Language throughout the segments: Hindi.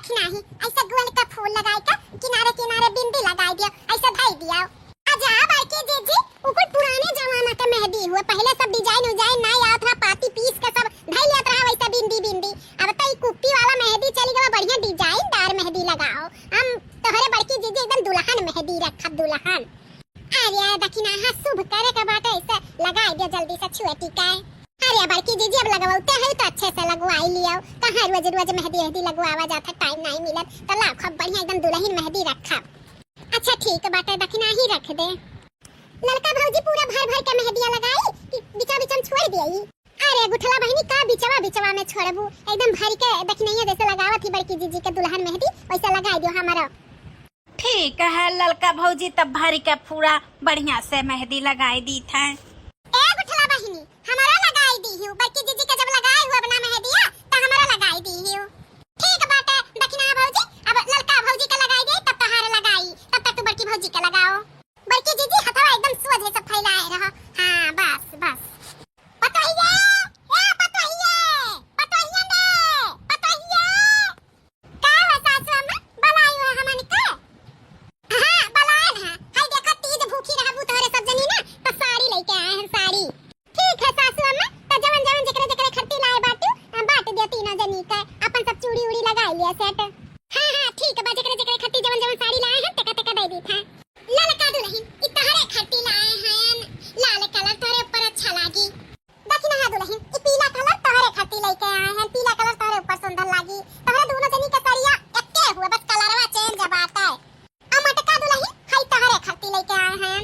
दक्षिणा ही ऐसा गोल का फूल लगाई का किनारे किनारे बिंदी लगाई दिया ऐसा धाई दिया। अच्छा बाकी जीजी ऊपर पुराने जमाना का मेहंदी हुआ, पहले सब डिजाइन उजाइन ना याद था, पाती पीस के सब धाई लिया था वैसा बिंदी बिंदी। अब तो ये कुप्पी वाला मेहंदी चली गया, बढ़िया डिजाइनदार मेहंदी लगाओ। हम तोहरे बड़की जीजी एकदम दुल्हन मेहंदी रखा दुल्हन। अरे दक्षिणा हां शुभ करे का बात ऐसा लगाई दिया जल्दी से छुए टिकाए। अरे बड़की जीजी अब लगवाते है तो अच्छे से लगवाई लियो, कहां रोज रोज मेहंदी लगवावा जाता टाइम नहीं मिलत तो लाओ खूब बढ़िया एकदम दुल्हन मेहंदी रखा। अच्छा ठीक बात है दक्षिणा ही रख दे। लड़का भौजी पूरा भर भर के मेहंदिया लगाई कि बिचा बिचम छोड़ दियई। अरे गुठला बहनी का बिचवा बिचवा में छोड़बू, एकदम भर के दक्षिणैया जैसे लगावत थी बड़की जीजी के दुल्हन मेहंदी वैसा लगाई दियो हमारा। ठीक है लड़का भौजी तब भर के पूरा बढ़िया से मेहंदी लगाई दी था। ए गुठला बहनी हमारा लगाई दी हूं, बड़की जीजी का जब लगाई हुआ अपना मेहंदिया तो हमारा लगाई दी हूं। ठीक बात है दक्षिणा भौजी अब लड़का भौजी का लगाई दे तब तहार लगाई, तब तक तू बड़की भौजी का लगाओ। बड़की जीजी हथवा एकदम सोझे से फैलाए रहो। हां बस बस पतोहिए ए पतोहिए पतोहिए ने पतोहिए का वैसा सासु में बलाई हुआ हमन का। हां बलान है हाय देखा तीज भूखी रहबू तोरे सब जनी ना तो साड़ी लेके आए हैं साड़ी। ठीक है सासु में तो जवन जवन जकरे जकरे खट्टी लाए बाटू बांट दे तीनों जनी का, अपन सब चूड़ी उड़ी लगा लिया सेट। हां हां ठीक है जकरे जकरे खट्टी जवन जवन साड़ी लाए हैं टका टका दे दी था। ललका दुल्हन इतहरे खट्टी लाए हैं, लाल कलर तोरे ऊपर अच्छा लागी। दक्षिणा दुल्हन ई पीला कलर तोरे खट्टी लेके आए हैं, पीला कलर तोरे ऊपर सुंदर लागी। तोरे दोनों जनी का साड़िया एक्के हुए बस कलरवा चेंज बाटा है। अमटका दुल्हन हाय तोरे खट्टी लेके आए हैं।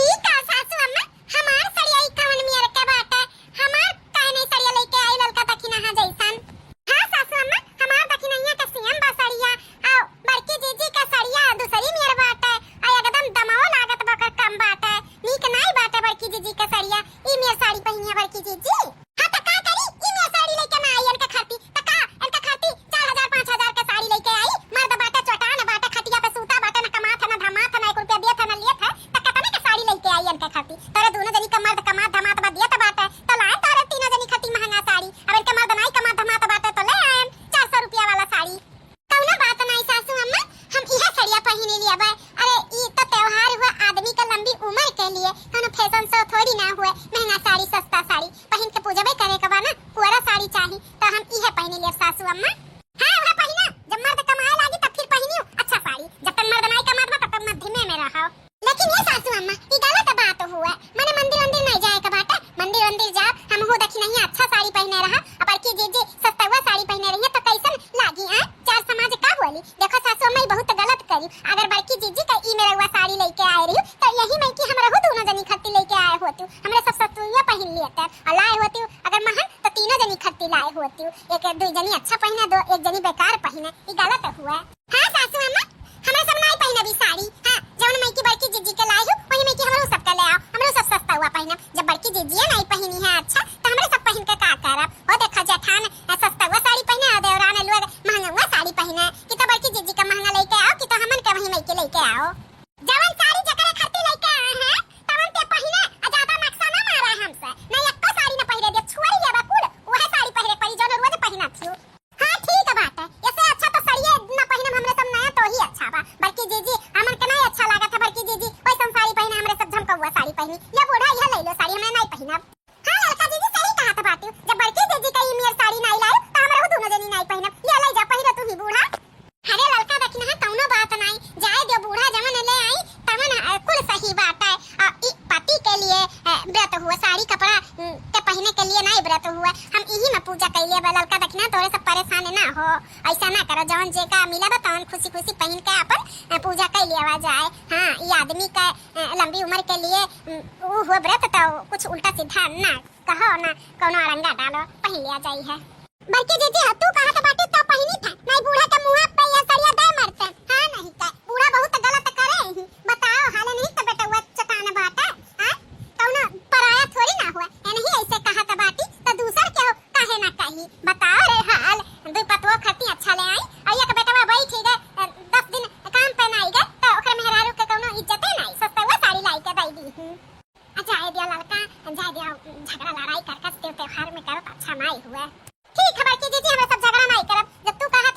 ई का सासु अम्मा हमार साड़िया ई कवन मियर के बाटा हमार कहने साड़िया लेके आई ललका दक्षिणा हा जैसन। हां सासु अम्मा हमार दक्षिणैया का सेम बा साड़िया आओ बड़की जीजी का साड़िया दूसरी मियर बाटा आ एकदम दमाओ लागत बका कम बाटा नीक नाई बाटा बड़की जीजी का साड़िया ई मियर साड़ी पहिनिया बड़की जीजी। हां त का करी ई मियर साड़ी लेके ना आई इनका खाती त का इनका खाती 4000 5000 का साड़ी लेके आई, मर्द बाटा चटान बाटा खटिया पे सूता बाटा ना कमा था ना धमा था ना 1 रुपया दिया था ना लिया था त कतने का साड़ी लेके आई इनका खाती। तोरे दोनों जनी का मर्द कमा धमा त दिया त बाटा त लाए तोरे तीनों जनी खट्टी महंगा साड़ी, अब इनका मर्द नहीं कमा धमा त बाटा तो ले आए 400 रुपया वाला साड़ी। कौनो बात नहीं सासू अम्मा हम इहा साड़िया पहिने लिया बा। अरे ई तो त्योहार हुआ आदमी का लंबी उम्र के लिए, कोनो फैशन शो थोड़ी ना हुए महंगा साड़ी सस्ता साड़ी पहन के पूजबे करे के बा ना, पूरा साड़ी चाहिए तो हम इहे पहिने लिया सासू अम्मा। हां वह पहिना जब मर्द कमाए लागी तब फिर पहिनियो अच्छा साड़ी, जब तक मर्द नहीं कमात बा तब तक मध्यमे में रहो। लेकिन ये सासू अम्मा ई गलत बात हुआ, माने मंदिर नहीं जाए के बाटा मंदिर जा हम हो दक्षिणैया अच्छा साड़ी पहने रहा अब बड़की जीजी सस्ता साड़ी पहने रही है तो कैसन लागी। हां चार समाज का बोली देखो सासू अम्मा बहुत गलत करी, अगर बड़की जीजी का ई मेरा साड़ी लेके आए रही तो यही मैं कि हमरा हो दोनों जनी खट्टी लेके आए होती, हमरे सब ससुरिया पहन लिए थे और लाए होती अगर महन तो तीनों जनी खट्टी लाए होती, एक दो जनी अच्छा पहने दो एक जनी बेकार पहने, ई गलत हुआ। हां सासू अम्मा हमरा सब नहीं पहने भी साड़ी। हां जवन मैं की बड़की जीजी के लाई हूं वही मैं की हमरो सब का ले आओ, हमरो सब सस्ता हुआ पहना, जब बड़की जीजी नहीं पहनी है अच्छा तो हमरे सब पहन के का करब। ओ देखा जेठान सस्ता हुआ साड़ी पहने और देवरान लोग महंगा हुआ साड़ी पहने कि तो बड़की जीजी का महंगा लेके आओ कि तो हमन के वही मैं के लेके आओ। जवन साड़ी जकरे खट्टी लेके आए हैं तवन ते पहने आ ज्यादा नक्शा ना मारा हमसे, नहीं एक्को साड़ी ना पहने दे छोड़ी ले बाकुल वह साड़ी पहने पड़ी जो रोज पहना थी। हां ठीक बात है ऐसे अच्छा तो साड़ी ना पहने हमरे सब नया तो ही अच्छा बा। बड़की जीजी हमन के नहीं अच्छा लगा था बड़की जीजी वैसा साड़ी पहने हमरे सब झमकौआ साड़ी पहनी, ये बूढ़ा यह ले लो साड़ी हमें नहीं पहनब। हां लड़का जीजी सही कहा था बात, जब बड़की जीजी का ई मियर साड़ी नहीं लाए तो हमरे दोनों जनी नहीं पहनब, ये ले जा पहिरा तू ही बूढ़ा। अरे लड़का दक्षिणा कौनो बात नहीं जाए दो बूढ़ा जवन ले आई तवन कुल सही बात है। ई पति के लिए व्रत हुआ साड़ी कपड़ा के पहने के लिए नहीं व्रत हुआ, हम यही में पूजा कैलिए बा। लड़का दक्षिणा तोरे सब परेशान ना हो ऐसा ना करो, जवन जे का मिला बा तवन खुशी खुशी पहन के अपन पूजा कैलिए आवा जाए। हां ये आदमी का लंबी उम्र के लिए वो हुआ व्रत तो कुछ उल्टा सीधा ना कहो ना कोनो अरंगा डालो पहन लिया जाई है। बड़की जीजी तू कहा था बाटी तो पहनी था नहीं बूढ़ा के मुंह पे ये साड़िया दे मरते। हां नहीं का बूढ़ा बहुत गलत करे ही बताओ हाल नहीं तो बेटा वो चटाना बाटा हां कौन पराया थोड़ी ना हुआ ए नहीं ऐसे कहा था बाटी तो दूसर के काहे ना कही बताओ रे हाल दो पतवा खती अच्छा ले आई आइया के बेटा बैठी गए 10 दिन काम पे नहीं गए तो ओकरे मेहरारू के कोनो इज्जत नहीं सस्ता हुआ साड़ी लाई के दई दी। अच्छा ए दिया लड़का जा दिया झगड़ा लड़ाई कर त्योहार में करो अच्छा नहीं हुआ। ठीक है बड़की जीजी हमें सब झगड़ा नहीं करब, जब तू कहा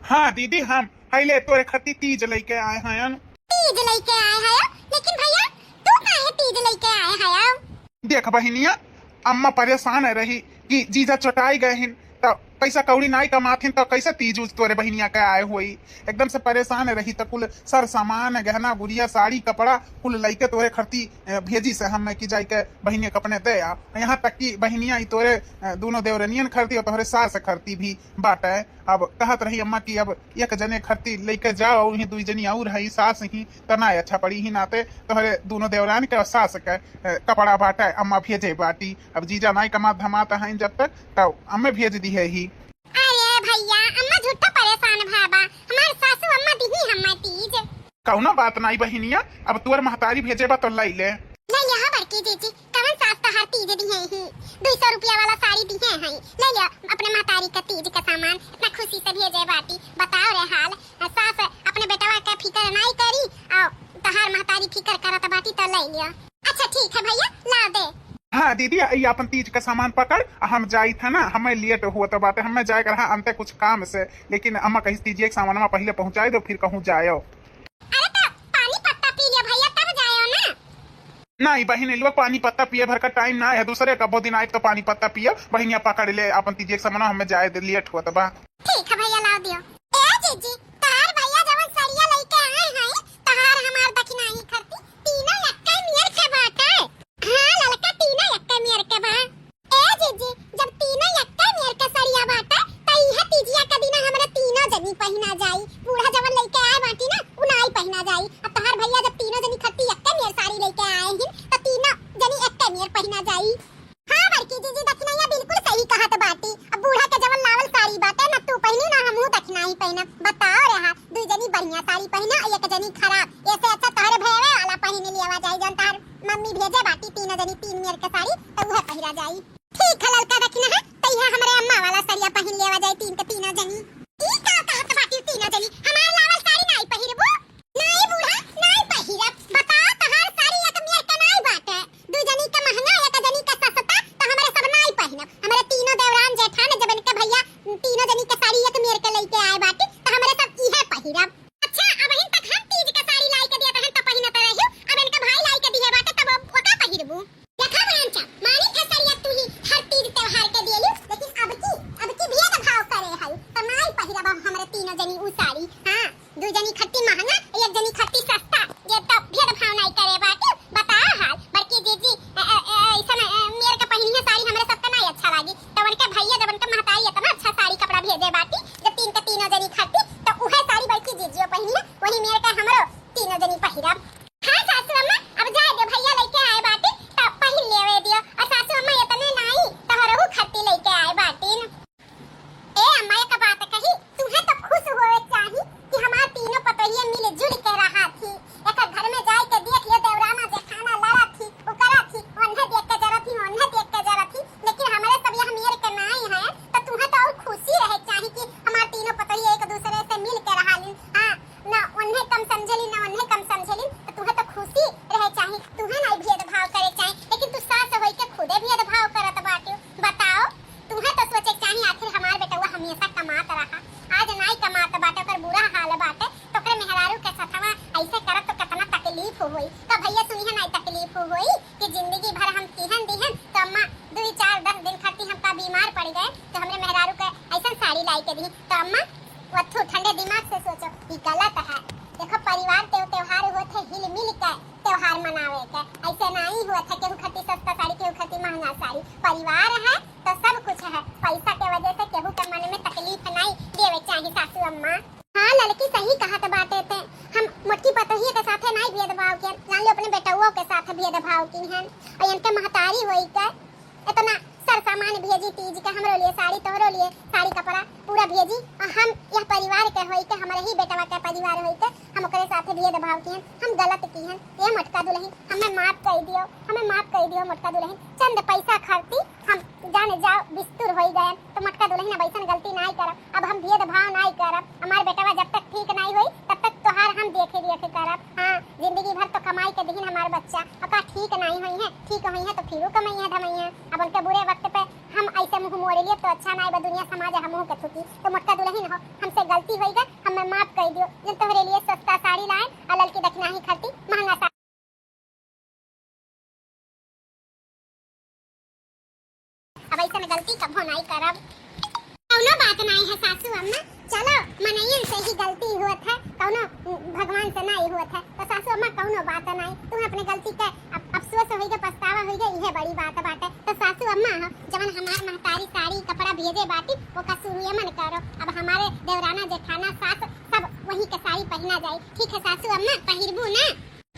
हाँ दीदी हम पहले तोरे खती तीज लेके आए हैं। तीज लेके आए हैं? लेकिन भैया तू काहे तीज लेके आए हैं? देख बहिनिया, अम्मा परेशान रही कि जीजा चटाई गए हिन तो पैसा कौड़ी नाई कमाथिन तो कैसे तीज उज तोरे बहिनिया के आए हुई। एकदम से परेशान रही तो कुल सर सामान गहना गुड़िया साड़ी कपड़ा कुल लइके तोरे खरती भेजी से हम की जाई के बहिनिया के अपने दे आ। यहाँ तक कि बहिनिया ही तोरे दोनों देवरनियन खरती और तोहरे सास खरती भी बाटे। अब कहत रही अम्मा की अब एक जने खरती लेके जाओ और दुई जनी और है सास ही तना अच्छा पड़ी ही नाते तोहरे दोनों देवरान के और सास के कपड़ा बाटे अम्मा भेजे बाटी। अब जीजा नाई कमा धमाता है जब तक तो अम्मे भेज दी है ही। अरे भैया अम्मा झूठा परेशान भाबा, हमार सासू अम्मा दीही हम्मा तीज। कौना बात नहीं बहिनिया, अब तुअर महतारी भेजेबा तो लाई ले। ले यहाँ बड़की जीजी कवन सास तो हर तीज दी है ही 200 रुपया वाला साड़ी दी है ले लिया अपने महतारी का तीज का सामान इतना खुशी से भेजे बाटी। बताओ रे हाल सास अपने बेटवा का फिकर नहीं करी और तहार महतारी फिकर करत बाटी तो ले लिया। अच्छा ठीक है भैया ला दे। हाँ दीदी ये अपन तीज का सामान पकड़ हम जाई था ना, हमें लेट हुआ तो बात है हमें जाए रहा अंत कुछ काम से, लेकिन अम्मा कही तीजिए सामान पहले पहुँचाई दो फिर कहूँ जायो। अरे तो पानी पत्ता पी लिया भैया तब जायो ना। नहीं बहन लोग पानी पत्ता पिए भर का टाइम ना है, दूसरे कबो दिन आए तो पानी पत्ता पिए बहनिया पकड़ ले अपन तीजिए सामान हमें जाए लेट हुआ तो बा। ठीक है भैया ला दियो। ए जीजी तार भैया जवन सरिया लेके आए हैं तहार हमार दक्षिणा ही खरती तीनों लक्का मियर के बाटे। हां ललका तीनों लक्का मियर के बा। ए जीजी जब तीनों लक्का मियर के सरिया बाटे त इहा तीजिया के दिन हमरा तीनों जनी पहिना जाई। बूढ़ा जवन लेके आए बाटी ना उ नाई पहिना जाई। अब तहार भैया जब तीनों जनी खत्ती लक्का मियर साड़ी लेके आए हैं त तीनों जनी लक्का मियर पहिना जाई। हां बड़की जीजी दक्षिणा बिल्कुल सही कहत बाटी। अब बूढ़ा के जवन लावल साड़ी बाटे ना तू पहिनी ना हमहू दक्षिणा ही पहिना। बताओ रे हां दू जनी बढ़िया साड़ी पहिना एक जनी खराब ऐसे अच्छा तोहरे भेवे वाला पहिने लियावा जाई जन तार मम्मी भेजे बाटी तीनों जनी तीन मियर के साड़ी तो वह पहिरा जाई। ठीक है ललका दक्षिणा है तइहा हमरे अम्मा वाला सरिया पहिन लेवा जाई तीन के तीनों जनी। ई का कहत बाटी तीनों जनी हमार लावल साड़ी नहीं पहिरबो? नहीं बूढ़ा नहीं पहिरब। बताओ तहार साड़ी एक मियर के नहीं बाटे दू जनी का महंगा एक जनी का सस्ता तो हमरे सब नहीं पहिनब। हमरे तीनों देवरान जेठान जब इनके भैया तीनों जनी के साड़ी एक मियर के लेके आए बाटी तो हमरे सब इहे पहिरब। अच्छा अब इन तक हम तीज के साड़ी लाई के दिया तहन तो पहिनत रहियो अब इनका भाई लाई के दिए बाटे तब ओका पहिरबू। देखा बयांचा मानी था सरिया तू ही हर तीज त्योहार के दियलु लेकिन अब की भेद भाव करे है तो नहीं पहिरब हमरे तीनों जनी उ साड़ी। हां दू जनी खट्टी महंगा एक जनी खट्टी सस्ता ये तो भेद भाव नहीं करे बाटे। बताओ हाल बड़की जीजी ऐसा मेरे के पहिनी है साड़ी हमरे सबका नहीं अच्छा लागी तो उनके भैया जब उनके महताई इतना अच्छा साड़ी कपड़ा भेजे बाटी जब तीन के तीनों जनी खट्टी तो उहे साड़ी बड़की जीजियो पहिनी है वही मेरे के हमरो तीनों जनी पहिरब। हां सासू अम्मा अब जाए दे भैया लेके आए बाटी तो पहिन लेवे दियो और सासू अम्मा इतने नहीं तो हरहु खट्टी लेके आए बाटी। ए अम्मा एक बात कही तुम्हें तो खुश होए चाहिए कि हमार तीनों पतोहिए मिल जुल के रहा थी। एक घर में जाए के देख लियो देवरामा जेठाना लड़ा थी उकरा थी ओन्हे देख के जरा थी ओन्हे देख के जरा थी लेकिन हमारे सब ये हमीर के नहीं है तो तुम्हें तो और खुशी रहे चाहिए कि हमार तीनों पतोहिए एक दूसरे से मिल के रहा ली। हां ना ओन्हे कम समझली ना ओन्हे कम समझली तो तुम्हें तो खुशी रहे चाहिए तुम्हें नहीं भेदभाव करे चाहिए लेकिन तू सास होई के खुदे भेदभाव करत बाटे। बताओ तुम्हें तो सोचे चाहिए आखिर हमार बेटवा हमेशा कमात रहा आज नहीं कमात बाटे ओकर बुरा हाल बाटे तो ओकर मेहरारू के साथवा ऐसे करत तो कितना तकलीफ होई तो भैया सुनिए नहीं तकलीफ होई कि जिंदगी भर हम किहन दिहन तो अम्मा 2-4-10 दिन खाती हमका बीमार पड़ गए तो हमरे मेहरारू के ऐसा साड़ी लाई के दी तो अम्मा वथु ठंडे दिमाग से सोचो ये गलत है। देखो परिवार त्योहार हुए थे हिल मिल के त्योहार मनावे के ऐसे नहीं हुआ था केहू खती सस्ता साड़ी केहू खती महंगा साड़ी। परिवार है तो सब कुछ है पैसा के वजह से केहू के मन में तकलीफ नहीं देवे चाहिए सासू अम्मा। हां लड़की सही कहत बाटे थे हम मोटकी पतोहिए के साथे नहीं भेदभाव के जान लो अपने बेटवो के साथ भेदभाव की हैं और इनके महतारी होई के इतना सर सामान भेजी तीज के हमरो लिए साड़ी तोहरो लिए साड़ी कपड़ा पूरा भेजी और हम यह परिवार के होई के हमारे ही बेटवा के परिवार होई के हम ओकरे साथे भेदभाव की हैं हम गलत की हैं। ये मोटका दुल्हन हमें माफ कर दियो मोटका दुल्हन चंद पैसा खर्ची हम जाने जाओ बिस्तुर होई गए तो मोटका दुल्हन वैसन गलती नहीं करब अब हम भेदभाव नहीं करब। हमार बेटवा जब तक ठीक नहीं होई तब तक तोहार हम देखे करब। हां जिंदगी भर तो कमाई के दिन हमार बच्चा अब ठीक नहीं होई है ठीक होई है तो फिर कमाई है धमाई है अब उनके बुरे वक्त पे हम ऐसे मुंह मोड़े लिए तो अच्छा ना बा दुनिया समाज हमहू के थुकी तो मोटका दुल्हन हो हमसे गलती होई गई हमें माफ कर दियो जब तोहरे लिए सस्ता साड़ी लाए और लड़की दक्षिणा ही खर्ची महंगा साड़ी अब ऐसे गलती कभो नहीं करब कौनो बात नहीं है सासू अम्मा चलो मनैयन से ही गलती होत है कौनो भगवान से नहीं होत है तो सासू अम्मा कौनो बात नहीं तुम अपने गलती के अफसोस होई के पछतावा होई के यह बड़ी बात बाटे तो सासू अम्मा हो जवन हमार महतारी साड़ी कपड़ा भेजे बाटी वो का शुरू मन करो अब हमारे देवराना जेठाना सास सब वही के साड़ी पहना जाए ठीक है सासू अम्मा पहिरबू ना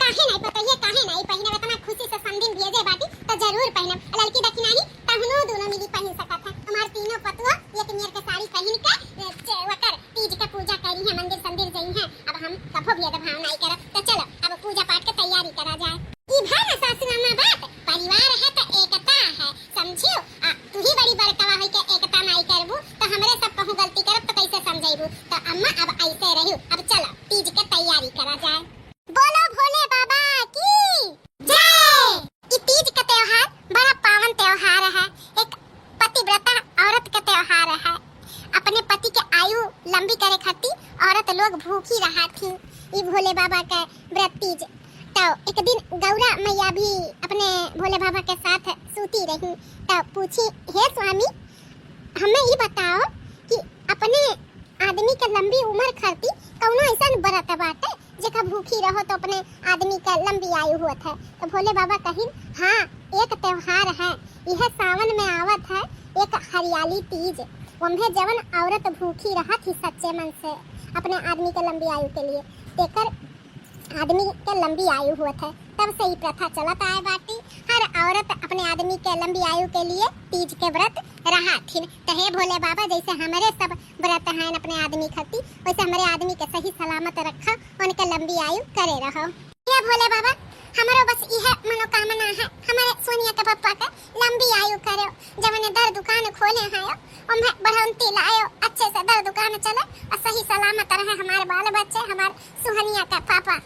काहे नहीं बताइए काहे नहीं पहने तो मैं खुशी से संदिन भेजे बाटी तो जरूर पहनब लड़की दक्षिणा ही तहनो दोनों मिली पहन सकत है हमार तीनों पतुआ एक नियर के साड़ी पहन के वकर तीज के पूजा करी है मंदिर संदिर जई है अब हम कभो भेद भाव नहीं करब तो चलो अब पूजा पाठ के तैयारी करा जाए ई भाई ना सासू अम्मा बात परिवार है तो एकता है समझियो तू ही बड़ी बड़कावा होई के एकता नहीं करबू तो हमरे सब कहूं गलती करब तो कैसे समझाइबू तो अम्मा अब ऐसे रहियो अब चलो तीज के तैयारी करा जाए बोलो भोले बाबा की जय ई तीज का त्योहार बड़ा पावन त्योहार है एक पतिव्रता औरत का त्योहार है अपने पति के आयु लंबी करे खातिर औरत लोग भूखी रहा थी ई भोले बाबा का व्रत तीज तो एक दिन गौरा मैया भी अपने भोले बाबा के साथ सूती रही तो पूछी हे स्वामी हमें ये बताओ कि अपने आदमी के लंबी उम्र खातिर कौनो ऐसा व्रत बाटे जेका भूखी रहो तो अपने आदमी का लंबी आयु होत है तो भोले बाबा कहिन हाँ एक त्योहार है यह सावन में आवत है एक हरियाली तीज वम्भे जवन औरत भूखी रहा थी सच्चे मन से अपने आदमी के लंबी आयु के लिए तेकर आदमी के लंबी आयु होत है तब से ही प्रथा चलत आए बाटी हर औरत अपने आदमी के लंबी आयु के लिए तीज के व्रत रहा थी तो हे भोले बाबा जैसे हमारे सब व्रत हैं अपने आदमी खातिर वैसे हमारे आदमी के सही सलामत रखा उनके लंबी आयु करे रहो ये भोले बाबा हमारो बस यह मनोकामना है हमारे सोनिया के पप्पा का लंबी आयु करो जब ने दर दुकान खोले हैं उन्हें बढ़ंती लायो अच्छे से दर दुकान चले और सही सलामत रहे हमारे बाल बच्चे हमारे सुहनिया का पापा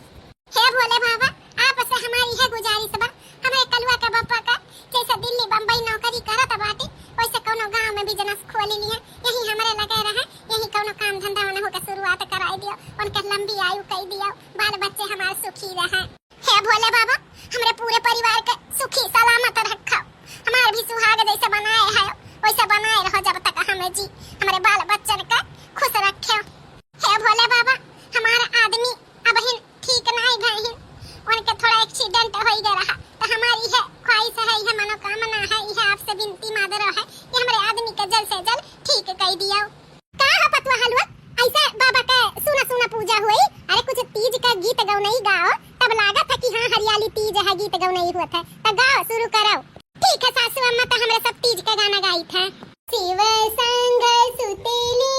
हे भोले बाबा आपसे हमारी है गुजारिश बा हमारे कलुआ का पप्पा का जैसे दिल्ली बम्बई नौकरी करत बाटी वैसे कोनो गांव में बिजनेस खोल लिए यही हमारे लगे रहे यही कोनो काम धंधा होने का शुरुआत कराई दियो उनके लंबी आयु कई दियो बाल बच्चे हमारे सुखी रहे हे भोले बाबा हमारे पूरे परिवार के सुखी सलामत रखो हमारे भी सुहाग जैसे बनाए है वैसे बनाए रहो जब तक हमें जी हमारे बाल बच्चन का खुश रखो हे भोले बाबा हमारा आदमी अब ही ठीक नहीं गए उनके थोड़ा एक्सीडेंट हो गया रहा तो हमारी है ख्वाहिश है यह मनोकामना है यह आपसे विनती मादर है ये हमारे आदमी का जल्द से जल्द ठीक कर दिया का है पतवा हलवा ऐसा बाबा का सुना सुना पूजा हुई अरे कुछ तीज का गीत गाओ नहीं गाओ तब लगा था कि हाँ हरियाली तीज है गीत गाओ नहीं हुआ था तो गाओ शुरू करो ठीक है सासू अम्मा तो हमारे सब तीज का गाना गाई था शिव संग सुतेली